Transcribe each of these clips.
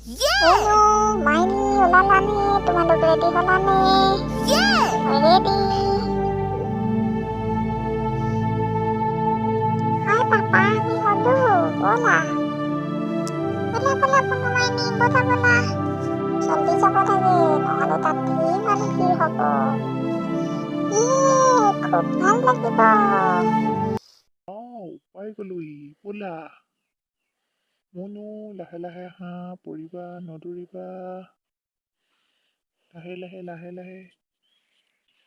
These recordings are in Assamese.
Halo, main nih, ulala nih, তোমালোক ready হলা nih? Ready. Hai papa, nih halo, bola. Bola কোনো mainin, bola. জলদি যাব লাগে, নহলে তাত ধেৰ মানুহ ভিৰ হব। খুব ভাল লাগিব। পাই গলোহি ব'লা মনো লাহে লাহে আহা পৰিবা নদৌৰিবা লাহে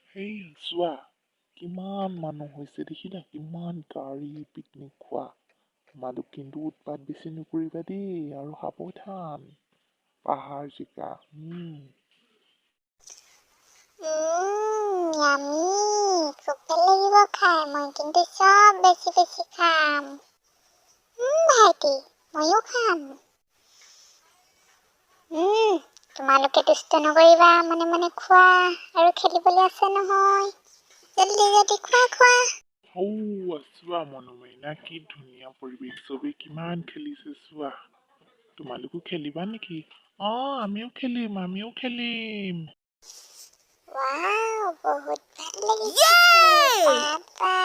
সেই চোৱা কিমান মানুহ হৈছে দেখিলা কিমান গাড়ী পিকনিক খোৱা তোমালোক কিন্তু উৎপাত বেছি নকৰিবা দেই আৰু সাৱধান পাহাৰ জিকা ইয়ামি, খুব ভাল লাগিব খাই, মই কিন্তু সব বেছি খাম। ভাইটি, ময়ো খাম। তোমালোকে দুষ্ট নকৰিবা, মনে খোৱা আৰু খেলিবলৈ আছে নহয়। জলদি খোৱা। চোৱা মনোমইনা কি ধুনীয়া পৰিৱেশ চবেই কিমান খেলিছে চোৱা তোমালোকো খেলিবা নেকি আমিও খেলিম ৱাও, বহুত ভাল লাগিছে। পাপা,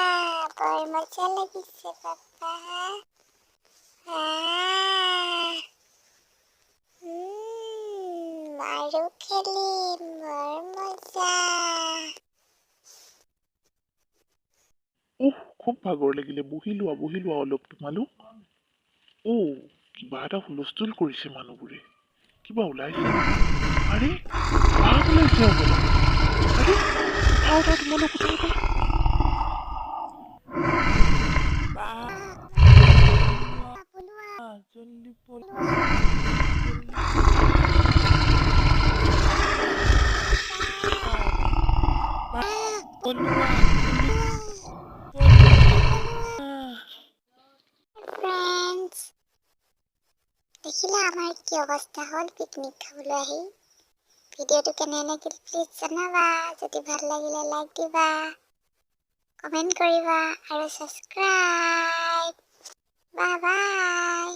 বৰ মজা লাগিছে পাপা। আৰু খেলিম, বৰ মজা। খুব ভাগৰ লাগিলে বহি লোৱা অলপ তোমালোক কিবা এটা হুলস্থুল কৰিছে মানুহবোৰে কিবা ওলাইছে আৰে বাঘ ওলাইছে হ'বলা উঠা তোমালোক উঠা জলদি ফ্ৰেণ্ডছ, দেখিলা আমাৰ কি অৱস্থা হ'ল পিকনিক খাবলৈ আহি। ভিডিঅ'টো কেনে লাগিল প্লিজ জনাবা। যদি ভাল লাগিলে লাইক দিবা, কমেণ্ট কৰিবা আৰু ছাবস্ক্ৰাইব। Bye bye.